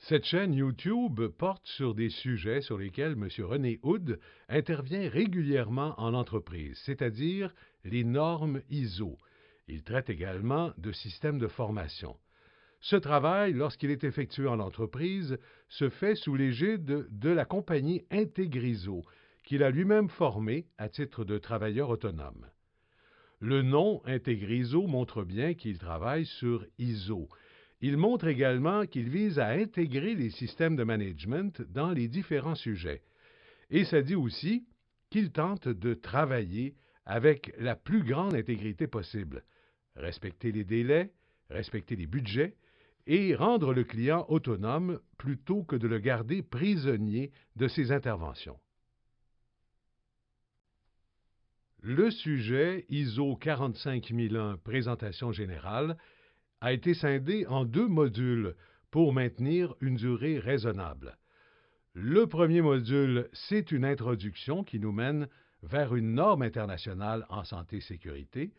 Cette chaîne YouTube porte sur des sujets sur lesquels M. René Hood intervient régulièrement en entreprise, c'est-à-dire les normes ISO. Il traite également de systèmes de formation. Ce travail, lorsqu'il est effectué en entreprise, se fait sous l'égide de la compagnie Integriso, qu'il a lui-même formée à titre de travailleur autonome. Le nom Integriso montre bien qu'il travaille sur ISO. Il montre également qu'il vise à intégrer les systèmes de management dans les différents sujets. Et ça dit aussi qu'il tente de travailler avec la plus grande intégrité possible, respecter les délais, respecter les budgets et rendre le client autonome plutôt que de le garder prisonnier de ses interventions. Le sujet ISO 45001 Présentation générale a été scindé en 2 modules pour maintenir une durée raisonnable. Le premier module, c'est une introduction qui nous mène vers une norme internationale en santé-sécurité.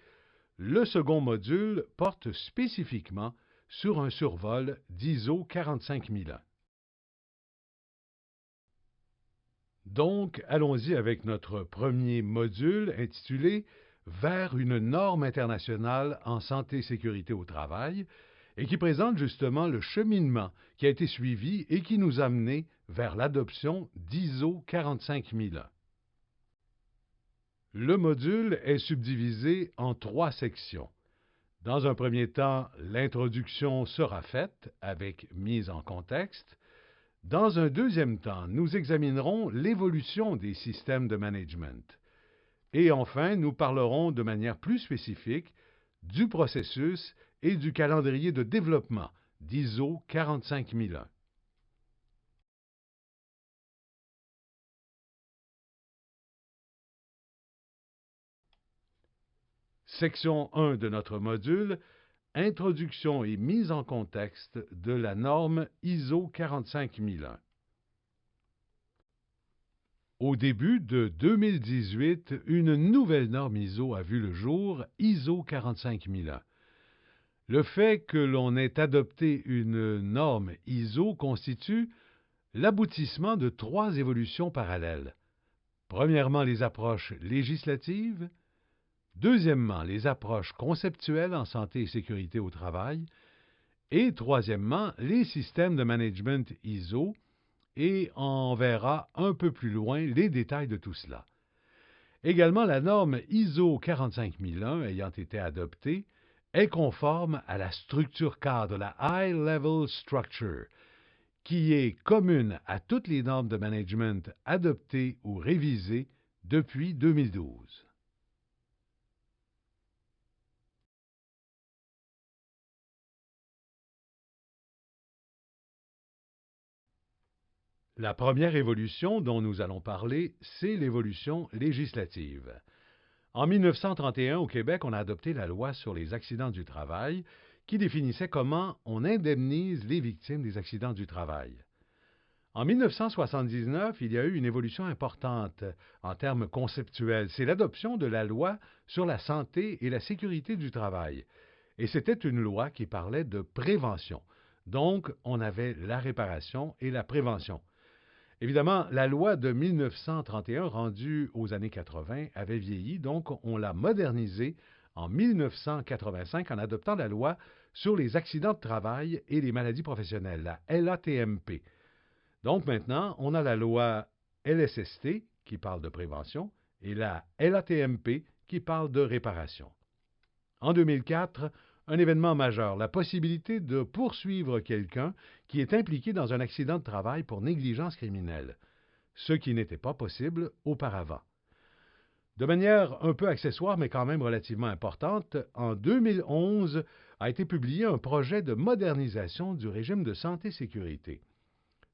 Le second module porte spécifiquement sur un survol d'ISO 45001. Donc, allons-y avec notre premier module intitulé « Vers une norme internationale en santé-sécurité au travail » et qui présente justement le cheminement qui a été suivi et qui nous a menés vers l'adoption d'ISO 45001. Le module est subdivisé en 3 sections. Dans un premier temps, l'introduction sera faite avec mise en contexte. Dans un deuxième temps, nous examinerons l'évolution des systèmes de management. Et enfin, nous parlerons de manière plus spécifique du processus et du calendrier de développement d'ISO 45001. Section 1 de notre module, Introduction et mise en contexte de la norme ISO 45001. Au début de 2018, une nouvelle norme ISO a vu le jour, ISO 45001. Le fait que l'on ait adopté une norme ISO constitue l'aboutissement de 3 évolutions parallèles. Premièrement, les approches législatives. Deuxièmement, les approches conceptuelles en santé et sécurité au travail. Et troisièmement, les systèmes de management ISO. Et on verra un peu plus loin les détails de tout cela. Également, la norme ISO 45001 ayant été adoptée est conforme à la structure cadre, la High Level Structure, qui est commune à toutes les normes de management adoptées ou révisées depuis 2012. La première évolution dont nous allons parler, c'est l'évolution législative. En 1931, au Québec, on a adopté la loi sur les accidents du travail qui définissait comment on indemnise les victimes des accidents du travail. En 1979, il y a eu une évolution importante en termes conceptuels. C'est l'adoption de la loi sur la santé et la sécurité du travail. Et c'était une loi qui parlait de prévention. Donc, on avait la réparation et la prévention. Évidemment, la loi de 1931, rendue aux années 80, avait vieilli, donc on l'a modernisée en 1985 en adoptant la loi sur les accidents de travail et les maladies professionnelles, la LATMP. Donc maintenant, on a la loi LSST qui parle de prévention et la LATMP qui parle de réparation. En 2004, un événement majeur, la possibilité de poursuivre quelqu'un qui est impliqué dans un accident de travail pour négligence criminelle, ce qui n'était pas possible auparavant. De manière un peu accessoire, mais quand même relativement importante, en 2011 a été publié un projet de modernisation du régime de santé-sécurité.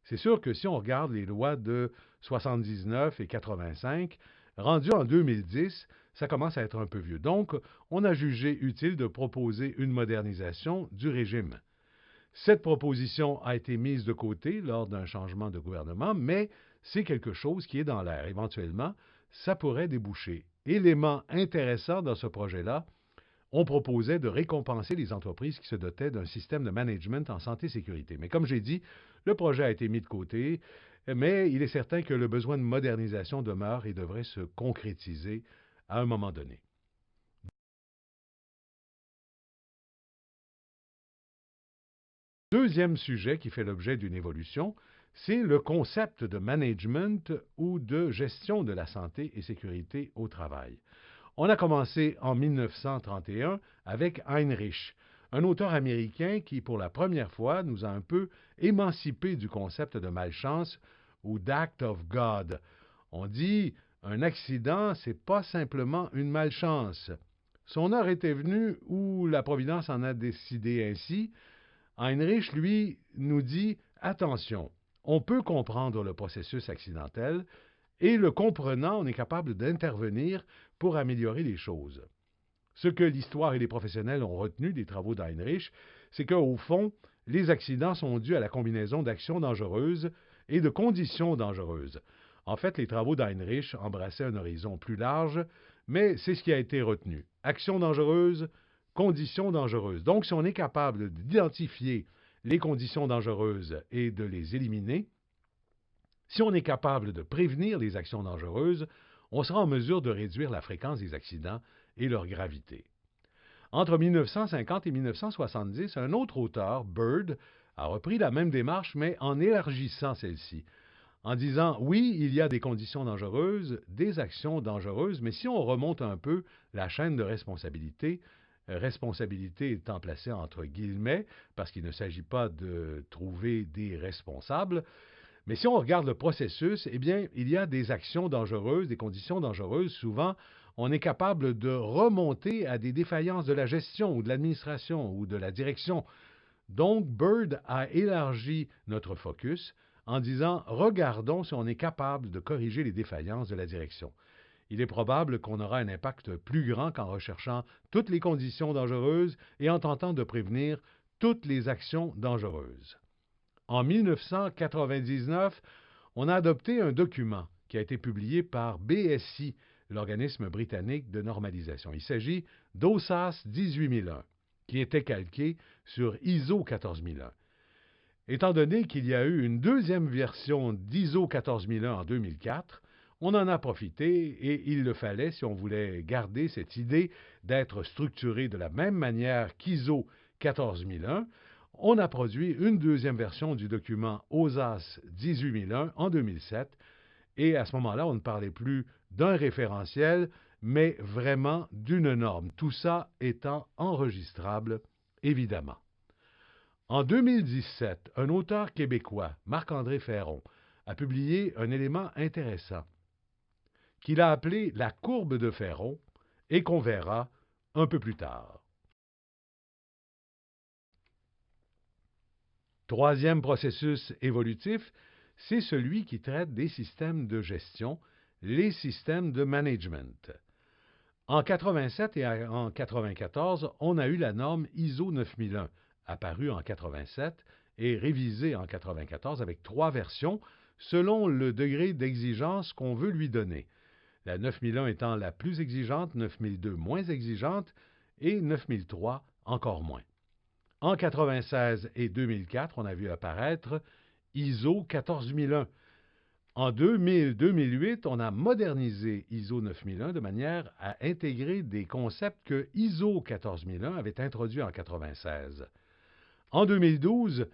C'est sûr que si on regarde les lois de 79 et 85, rendues en 2010, ça commence à être un peu vieux. Donc, on a jugé utile de proposer une modernisation du régime. Cette proposition a été mise de côté lors d'un changement de gouvernement, mais c'est quelque chose qui est dans l'air. Éventuellement, ça pourrait déboucher. Élément intéressant dans ce projet-là, on proposait de récompenser les entreprises qui se dotaient d'un système de management en santé et sécurité. Mais comme j'ai dit, le projet a été mis de côté, mais il est certain que le besoin de modernisation demeure et devrait se concrétiser à un moment donné. Deuxième sujet qui fait l'objet d'une évolution, c'est le concept de management ou de gestion de la santé et sécurité au travail. On a commencé en 1931 avec Heinrich, un auteur américain qui, pour la première fois, nous a un peu émancipés du concept de malchance ou d'act of God. On dit un accident, c'est pas simplement une malchance. Son heure était venue où la Providence en a décidé ainsi. Heinrich, lui, nous dit attention, on peut comprendre le processus accidentel, et le comprenant, on est capable d'intervenir pour améliorer les choses. Ce que l'histoire et les professionnels ont retenu des travaux d'Heinrich, c'est qu'au fond, les accidents sont dus à la combinaison d'actions dangereuses et de conditions dangereuses. En fait, les travaux d'Heinrich embrassaient un horizon plus large, mais c'est ce qui a été retenu. Actions dangereuses, conditions dangereuses. Donc, si on est capable d'identifier les conditions dangereuses et de les éliminer, si on est capable de prévenir les actions dangereuses, on sera en mesure de réduire la fréquence des accidents et leur gravité. Entre 1950 et 1970, un autre auteur, Bird, a repris la même démarche, mais en élargissant celle-ci, en disant oui, il y a des conditions dangereuses, des actions dangereuses, mais si on remonte un peu la chaîne de responsabilité, responsabilité étant placée entre guillemets, parce qu'il ne s'agit pas de trouver des responsables, mais si on regarde le processus, eh bien, il y a des actions dangereuses, des conditions dangereuses. Souvent, on est capable de remonter à des défaillances de la gestion ou de l'administration ou de la direction. Donc, Bird a élargi notre focus en disant regardons si on est capable de corriger les défaillances de la direction. Il est probable qu'on aura un impact plus grand qu'en recherchant toutes les conditions dangereuses et en tentant de prévenir toutes les actions dangereuses. En 1999, on a adopté un document qui a été publié par BSI, l'organisme britannique de normalisation. Il s'agit d'OSAS 18001, qui était calqué sur ISO 14001. Étant donné qu'il y a eu une deuxième version d'ISO 14001 en 2004, on en a profité et il le fallait si on voulait garder cette idée d'être structuré de la même manière qu'ISO 14001. On a produit une deuxième version du document OSAS 18001 en 2007 et à ce moment-là, on ne parlait plus d'un référentiel, mais vraiment d'une norme, tout ça étant enregistrable, évidemment. En 2017, un auteur québécois, Marc-André Ferron, a publié un élément intéressant qu'il a appelé la courbe de Ferron et qu'on verra un peu plus tard. Troisième processus évolutif, c'est celui qui traite des systèmes de gestion, les systèmes de management. En 87 et en 94, on a eu la norme ISO 9001, apparue en 87 et révisée en 94 avec 3 versions selon le degré d'exigence qu'on veut lui donner. La 9001 étant la plus exigeante, 9002 moins exigeante et 9003 encore moins. En 96 et 2004, on a vu apparaître ISO 14001. En 2000-2008, on a modernisé ISO 9001 de manière à intégrer des concepts que ISO 14001 avait introduits en 96. En 2012,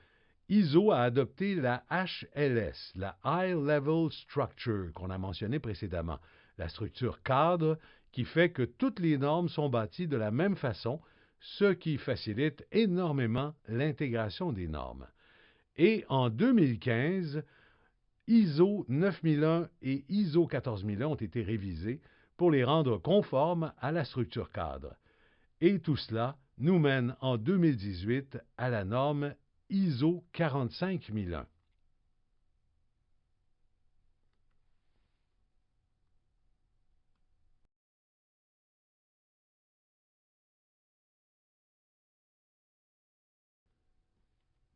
ISO a adopté la HLS, la High Level Structure, qu'on a mentionné précédemment, la structure cadre qui fait que toutes les normes sont bâties de la même façon, ce qui facilite énormément l'intégration des normes. Et en 2015, ISO 9001 et ISO 14001 ont été révisés pour les rendre conformes à la structure cadre. Et tout cela nous mène en 2018 à la norme ISO 45001.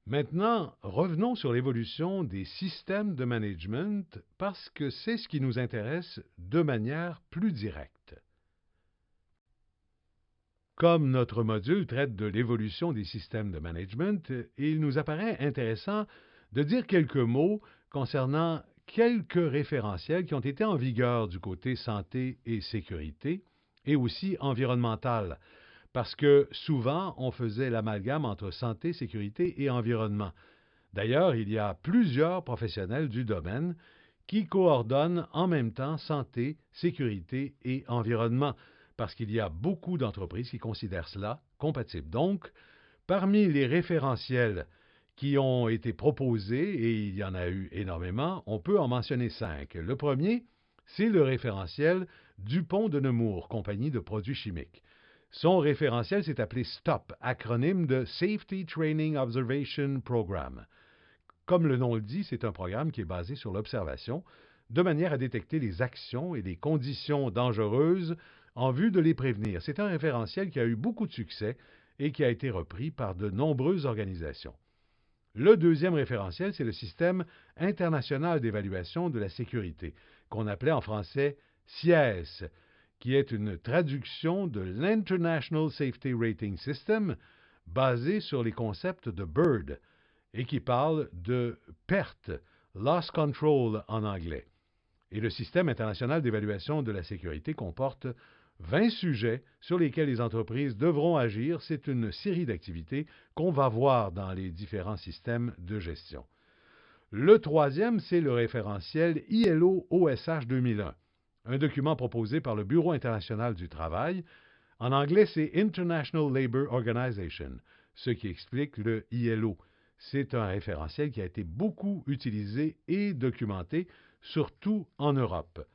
Maintenant, revenons sur l'évolution des systèmes de management parce que c'est ce qui nous intéresse de manière plus directe. Comme notre module traite de l'évolution des systèmes de management, il nous apparaît intéressant de dire quelques mots concernant quelques référentiels qui ont été en vigueur du côté santé et sécurité et aussi environnemental, parce que souvent on faisait l'amalgame entre santé, sécurité et environnement. D'ailleurs, il y a plusieurs professionnels du domaine qui coordonnent en même temps santé, sécurité et environnement, parce qu'il y a beaucoup d'entreprises qui considèrent cela compatible. Donc, parmi les référentiels qui ont été proposés, et il y en a eu énormément, on peut en mentionner 5. Le premier, c'est le référentiel DuPont de Nemours, compagnie de produits chimiques. Son référentiel s'est appelé STOP, acronyme de Safety Training Observation Program. Comme le nom le dit, c'est un programme qui est basé sur l'observation, de manière à détecter les actions et les conditions dangereuses en vue de les prévenir. C'est un référentiel qui a eu beaucoup de succès et qui a été repris par de nombreuses organisations. Le deuxième référentiel, c'est le système international d'évaluation de la sécurité, qu'on appelait en français SIES, qui est une traduction de l'International Safety Rating System, basé sur les concepts de BIRD, et qui parle de perte, loss control en anglais. Et le système international d'évaluation de la sécurité comporte 20 sujets sur lesquels les entreprises devront agir. C'est une série d'activités qu'on va voir dans les différents systèmes de gestion. Le troisième, c'est le référentiel ILO OSH 2001, un document proposé par le Bureau international du travail. En anglais, c'est International Labour Organization, ce qui explique le ILO. C'est un référentiel qui a été beaucoup utilisé et documenté, surtout en Europe.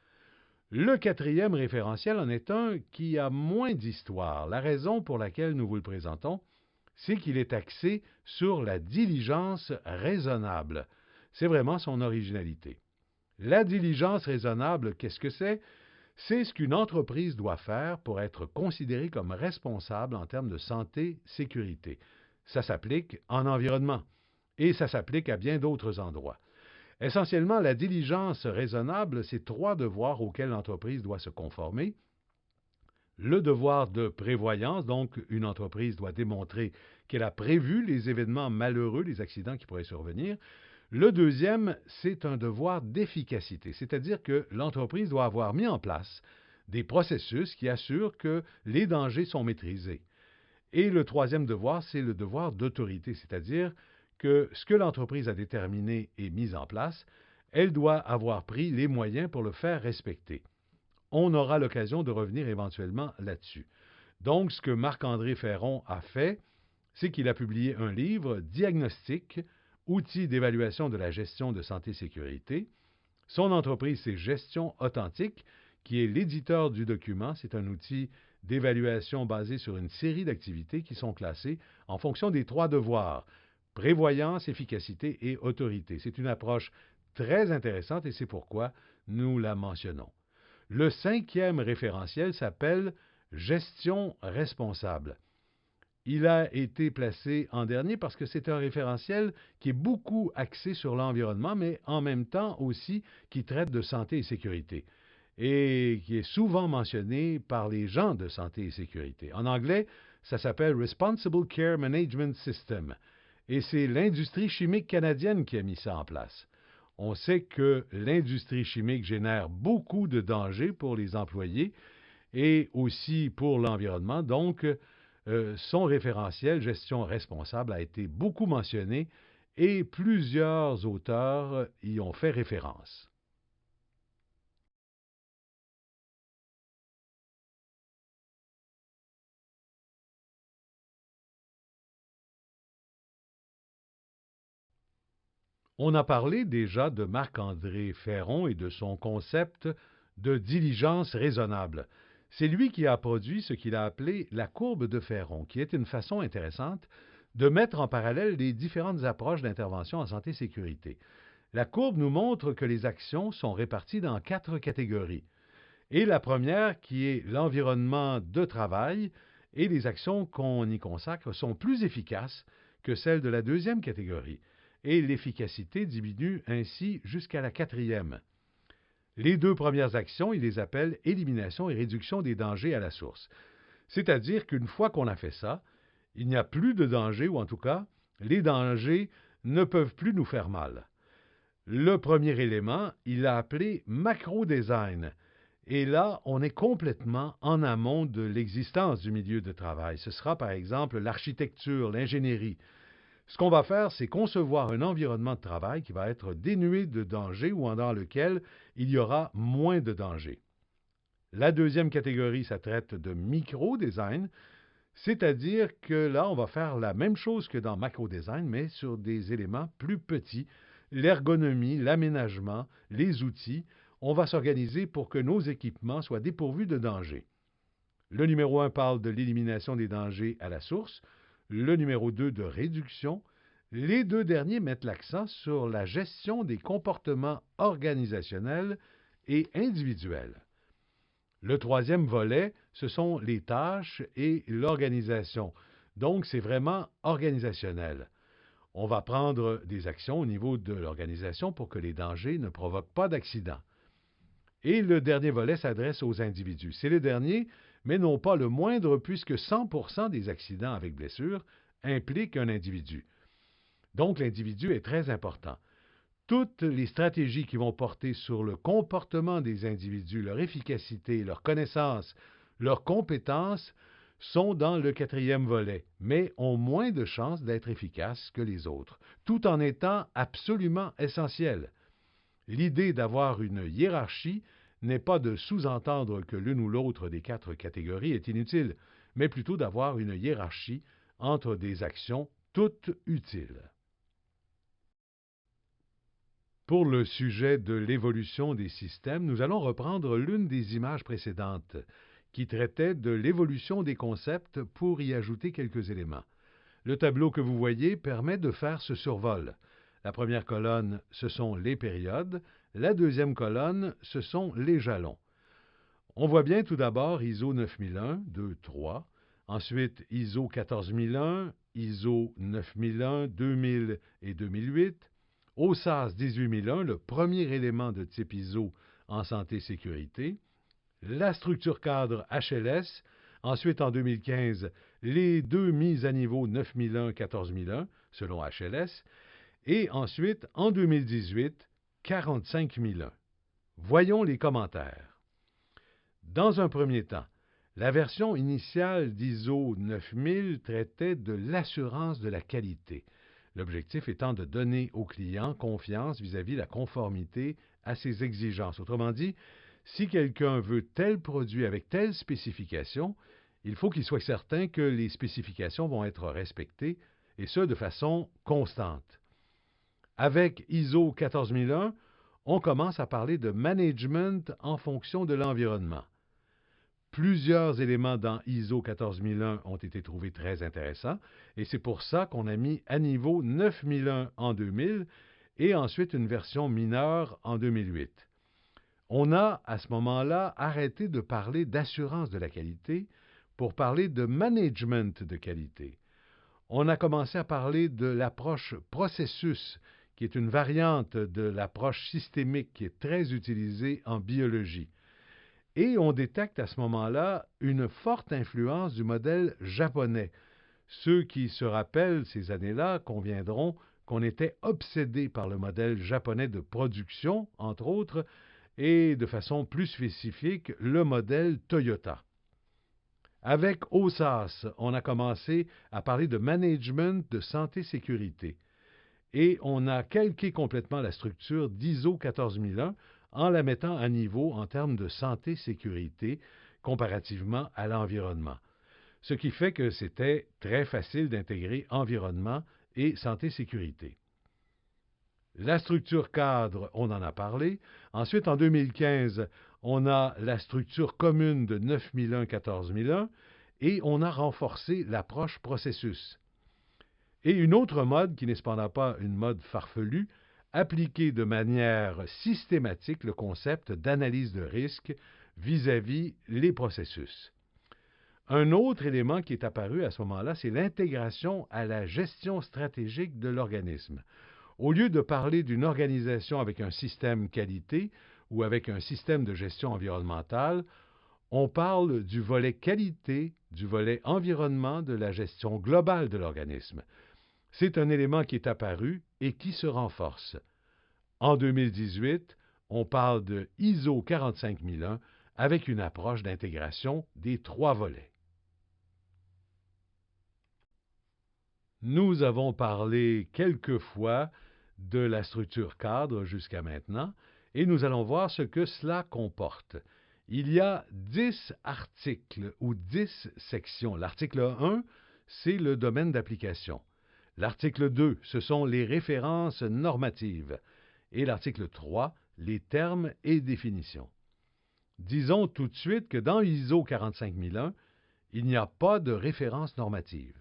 Le quatrième référentiel en est un qui a moins d'histoire. La raison pour laquelle nous vous le présentons, c'est qu'il est axé sur la diligence raisonnable. C'est vraiment son originalité. La diligence raisonnable, qu'est-ce que c'est? C'est ce qu'une entreprise doit faire pour être considérée comme responsable en termes de santé-sécurité. Ça s'applique en environnement et ça s'applique à bien d'autres endroits. Essentiellement, la diligence raisonnable, c'est 3 devoirs auxquels l'entreprise doit se conformer. Le devoir de prévoyance, donc une entreprise doit démontrer qu'elle a prévu les événements malheureux, les accidents qui pourraient survenir. Le deuxième, c'est un devoir d'efficacité, c'est-à-dire que l'entreprise doit avoir mis en place des processus qui assurent que les dangers sont maîtrisés. Et le troisième devoir, c'est le devoir d'autorité, c'est-à-dire que ce que l'entreprise a déterminé et mis en place, elle doit avoir pris les moyens pour le faire respecter. On aura l'occasion de revenir éventuellement là-dessus. Donc, ce que Marc-André Ferron a fait, c'est qu'il a publié un livre, Diagnostic, outils d'évaluation de la gestion de santé-sécurité. Son entreprise, c'est Gestion Authentique, qui est l'éditeur du document. C'est un outil d'évaluation basé sur une série d'activités qui sont classées en fonction des 3 devoirs: prévoyance, efficacité et autorité. C'est une approche très intéressante et c'est pourquoi nous la mentionnons. Le 5e référentiel s'appelle Gestion responsable. Il a été placé en dernier parce que c'est un référentiel qui est beaucoup axé sur l'environnement, mais en même temps aussi qui traite de santé et sécurité et qui est souvent mentionné par les gens de santé et sécurité. En anglais, ça s'appelle Responsible Care Management System et c'est l'industrie chimique canadienne qui a mis ça en place. On sait que l'industrie chimique génère beaucoup de dangers pour les employés et aussi pour l'environnement. Donc, son référentiel Gestion responsable a été beaucoup mentionné et plusieurs auteurs y ont fait référence. On a parlé déjà de Marc-André Ferron et de son concept de diligence raisonnable. C'est lui qui a produit ce qu'il a appelé la courbe de Ferron, qui est une façon intéressante de mettre en parallèle les différentes approches d'intervention en santé-sécurité. La courbe nous montre que les actions sont réparties dans 4 catégories. Et la première, qui est l'environnement de travail, et les actions qu'on y consacre sont plus efficaces que celles de la deuxième catégorie, et l'efficacité diminue ainsi jusqu'à la 4e. Les 2 premières actions, il les appelle élimination et réduction des dangers à la source. C'est-à-dire qu'une fois qu'on a fait ça, il n'y a plus de danger, ou en tout cas, les dangers ne peuvent plus nous faire mal. Le premier élément, il l'a appelé macro-design. Et là, on est complètement en amont de l'existence du milieu de travail. Ce sera par exemple l'architecture, l'ingénierie. Ce qu'on va faire, c'est concevoir un environnement de travail qui va être dénué de danger ou dans lequel il y aura moins de danger. La deuxième catégorie, ça traite de micro-design, c'est-à-dire que là, on va faire la même chose que dans macro-design, mais sur des éléments plus petits, l'ergonomie, l'aménagement, les outils. On va s'organiser pour que nos équipements soient dépourvus de danger. Le numéro 1 parle de l'élimination des dangers à la source, le numéro 2 de réduction. Les deux derniers mettent l'accent sur la gestion des comportements organisationnels et individuels. Le troisième volet, ce sont les tâches et l'organisation. Donc, c'est vraiment organisationnel. On va prendre des actions au niveau de l'organisation pour que les dangers ne provoquent pas d'accident. Et le dernier volet s'adresse aux individus. C'est le dernier, mais non pas le moindre, puisque 100% des accidents avec blessure impliquent un individu. Donc, l'individu est très important. Toutes les stratégies qui vont porter sur le comportement des individus, leur efficacité, leur connaissance, leurs compétences, sont dans le quatrième volet, mais ont moins de chances d'être efficaces que les autres, tout en étant absolument essentielles. L'idée d'avoir une hiérarchie n'est pas de sous-entendre que l'une ou l'autre des quatre catégories est inutile, mais plutôt d'avoir une hiérarchie entre des actions toutes utiles. Pour le sujet de l'évolution des systèmes, nous allons reprendre l'une des images précédentes, qui traitait de l'évolution des concepts pour y ajouter quelques éléments. Le tableau que vous voyez permet de faire ce survol. La première colonne, ce sont les périodes. La deuxième colonne, ce sont les jalons. On voit bien tout d'abord ISO 9001, 2, 3. Ensuite, ISO 14001, ISO 9001, 2000 et 2008. OSAS 18001, le premier élément de type ISO en santé-sécurité. La structure cadre HLS. Ensuite, en 2015, les deux mises à niveau 9001, 14001, selon HLS. Et ensuite, en 2018, 45001. Voyons les commentaires. Dans un premier temps, la version initiale d'ISO 9000 traitait de l'assurance de la qualité, l'objectif étant de donner au client confiance vis-à-vis de la conformité à ses exigences. Autrement dit, si quelqu'un veut tel produit avec telle spécification, il faut qu'il soit certain que les spécifications vont être respectées, et ce, de façon constante. Avec ISO 14001, on commence à parler de management en fonction de l'environnement. Plusieurs éléments dans ISO 14001 ont été trouvés très intéressants, et c'est pour ça qu'on a mis à niveau 9001 en 2000 et ensuite une version mineure en 2008. On a, à ce moment-là, arrêté de parler d'assurance de la qualité pour parler de management de qualité. On a commencé à parler de l'approche processus, qui est une variante de l'approche systémique qui est très utilisée en biologie. Et on détecte à ce moment-là une forte influence du modèle japonais. Ceux qui se rappellent ces années-là conviendront qu'on était obsédé par le modèle japonais de production, entre autres, et de façon plus spécifique, le modèle Toyota. Avec OSAS, on a commencé à parler de management de santé-sécurité. Et on a calqué complètement la structure d'ISO 14001 en la mettant à niveau en termes de santé-sécurité comparativement à l'environnement. Ce qui fait que c'était très facile d'intégrer environnement et santé-sécurité. La structure cadre, on en a parlé. Ensuite, en 2015, on a la structure commune de 9001, 14001 et on a renforcé l'approche processus. Et une autre mode, qui n'est cependant pas une mode farfelue, appliquer de manière systématique le concept d'analyse de risque vis-à-vis les processus. Un autre élément qui est apparu à ce moment-là, c'est l'intégration à la gestion stratégique de l'organisme. Au lieu de parler d'une organisation avec un système qualité ou avec un système de gestion environnementale, on parle du volet qualité, du volet environnement de la gestion globale de l'organisme. C'est un élément qui est apparu et qui se renforce. En 2018, on parle de ISO 45001 avec une approche d'intégration des 3 volets. Nous avons parlé quelques fois de la structure cadre jusqu'à maintenant et nous allons voir ce que cela comporte. Il y a 10 articles ou 10 sections. L'article 1, c'est le domaine d'application. L'article 2, ce sont les références normatives. Et l'article 3, les termes et définitions. Disons tout de suite que dans ISO 45001, il n'y a pas de référence normative.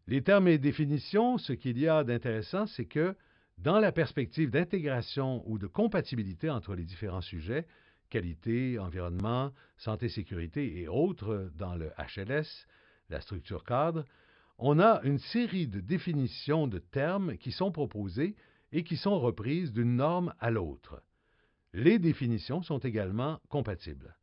Les termes et définitions, ce qu'il y a d'intéressant, c'est que dans la perspective d'intégration ou de compatibilité entre les différents sujets, qualité, environnement, santé, sécurité et autres dans le HLS, la structure cadre, on a une série de définitions de termes qui sont proposées et qui sont reprises d'une norme à l'autre. Les définitions sont également compatibles.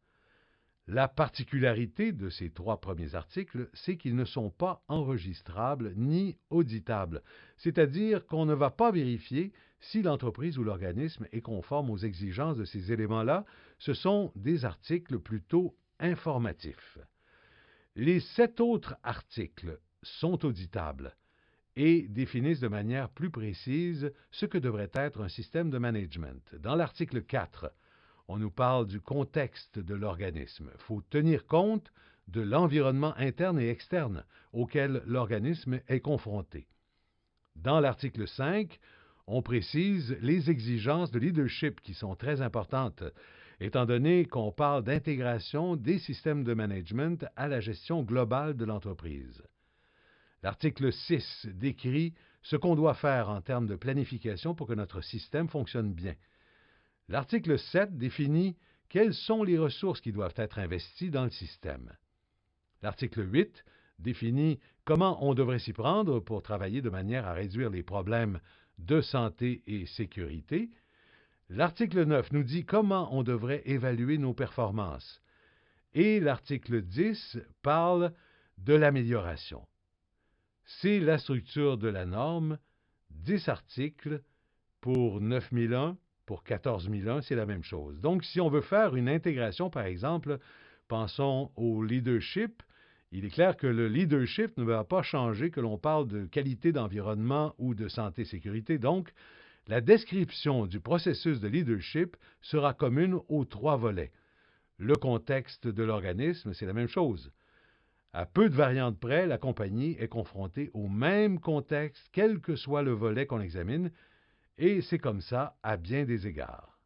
La particularité de ces 3 premiers articles, c'est qu'ils ne sont pas enregistrables ni auditables, c'est-à-dire qu'on ne va pas vérifier si l'entreprise ou l'organisme est conforme aux exigences de ces éléments-là. Ce sont des articles plutôt informatifs. Les 7 autres articles sont auditables et définissent de manière plus précise ce que devrait être un système de management. Dans l'article 4, on nous parle du contexte de l'organisme. Il faut tenir compte de l'environnement interne et externe auquel l'organisme est confronté. Dans l'article 5, on précise les exigences de leadership qui sont très importantes, étant donné qu'on parle d'intégration des systèmes de management à la gestion globale de l'entreprise. L'article 6 décrit ce qu'on doit faire en termes de planification pour que notre système fonctionne bien. L'article 7 définit quelles sont les ressources qui doivent être investies dans le système. L'article 8 définit comment on devrait s'y prendre pour travailler de manière à réduire les problèmes de santé et sécurité. L'article 9 nous dit comment on devrait évaluer nos performances. Et l'article 10 parle de l'amélioration. C'est la structure de la norme, 10 articles pour 9001, pour 14001, c'est la même chose. Donc, si on veut faire une intégration, par exemple, pensons au leadership, il est clair que le leadership ne va pas changer que l'on parle de qualité d'environnement ou de santé-sécurité. Donc, la description du processus de leadership sera commune aux 3 volets. Le contexte de l'organisme, c'est la même chose. À peu de variantes près, la compagnie est confrontée au même contexte, quel que soit le volet qu'on examine, et c'est comme ça à bien des égards.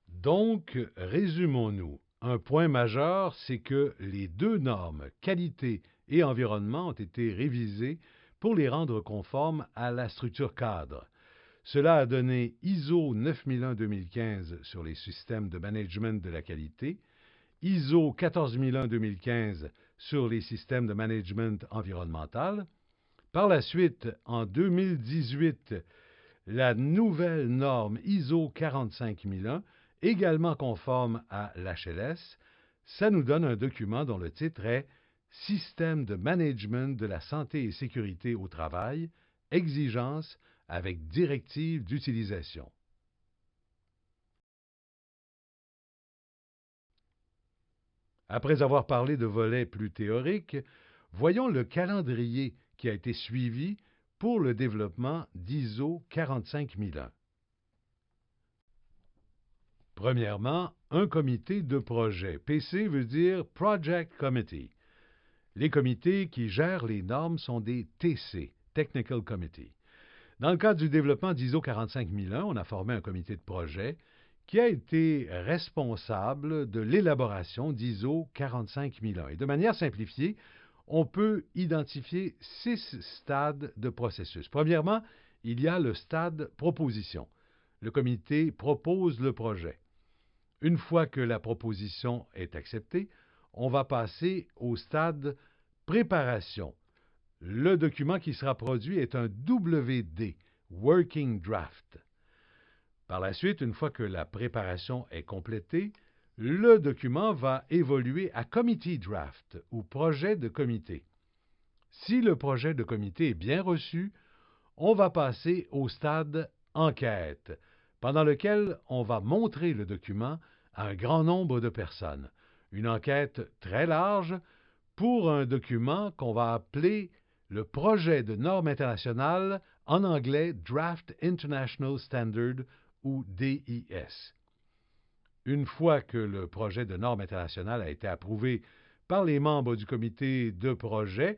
Donc, résumons-nous. Un point majeur, c'est que les 2 normes, qualité et environnement, ont été révisées pour les rendre conformes à la structure cadre. Cela a donné ISO 9001-2015 sur les systèmes de management de la qualité, ISO 14001-2015 sur les systèmes de management environnemental. Par la suite, en 2018, la nouvelle norme ISO 45001, également conforme à l'HLS, ça nous donne un document dont le titre est Système de management de la santé et sécurité au travail, exigences avec directives d'utilisation. Après avoir parlé de volets plus théoriques, voyons le calendrier qui a été suivi pour le développement d'ISO 45001. Premièrement, un comité de projet. PC veut dire Project Committee. Les comités qui gèrent les normes sont des TC, Technical Committee. Dans le cadre du développement d'ISO 45001, on a formé un comité de projet qui a été responsable de l'élaboration d'ISO 45001. Et de manière simplifiée, on peut identifier 6 stades de processus. Premièrement, il y a le stade proposition. Le comité propose le projet. Une fois que la proposition est acceptée, on va passer au stade préparation. Le document qui sera produit est un WD, Working Draft. Par la suite, une fois que la préparation est complétée, le document va évoluer à Committee Draft ou projet de comité. Si le projet de comité est bien reçu, on va passer au stade enquête, pendant lequel on va montrer le document à un grand nombre de personnes. Une enquête très large pour un document qu'on va appeler le projet de normes internationales, en anglais Draft International Standard ou DIS. Une fois que le projet de normes internationales a été approuvé par les membres du comité de projet,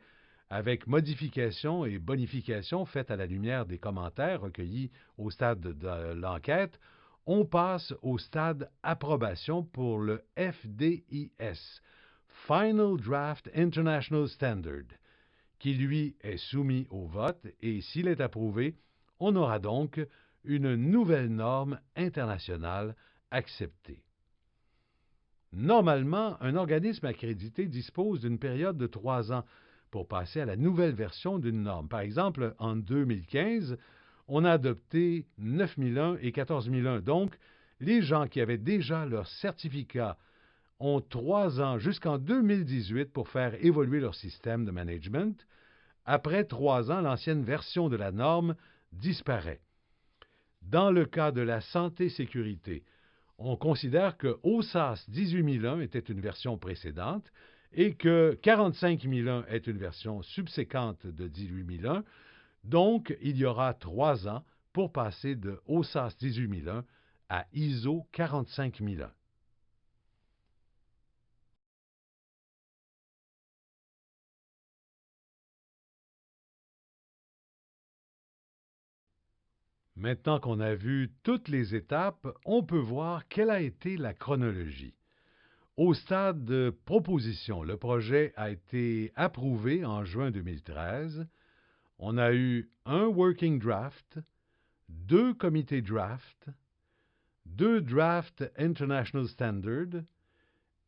avec modifications et bonifications faites à la lumière des commentaires recueillis au stade de l'enquête, on passe au stade approbation pour le FDIS, Final Draft International Standard, qui lui est soumis au vote et s'il est approuvé, on aura donc une nouvelle norme internationale acceptée. Normalement, un organisme accrédité dispose d'une période de 3 ans pour passer à la nouvelle version d'une norme. Par exemple, en 2015, on a adopté 9001 et 14001. Donc, les gens qui avaient déjà leur certificat ont 3 ans jusqu'en 2018 pour faire évoluer leur système de management. Après 3 ans, l'ancienne version de la norme disparaît. Dans le cas de la santé-sécurité, on considère que OSAS 18001 était une version précédente et que 45001 est une version subséquente de 18001. Donc, il y aura 3 ans pour passer de OSAS 18001 à ISO 45001. Maintenant qu'on a vu toutes les étapes, on peut voir quelle a été la chronologie. Au stade de proposition, le projet a été approuvé en juin 2013. On a eu un working draft, 2 comités draft, 2 draft international standard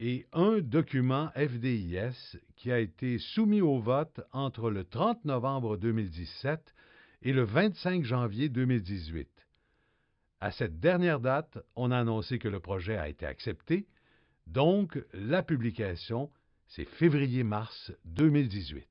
et un document FDIS qui a été soumis au vote entre le 30 novembre 2017 et le 25 janvier 2018. À cette dernière date, on a annoncé que le projet a été accepté, donc la publication, c'est février-mars 2018.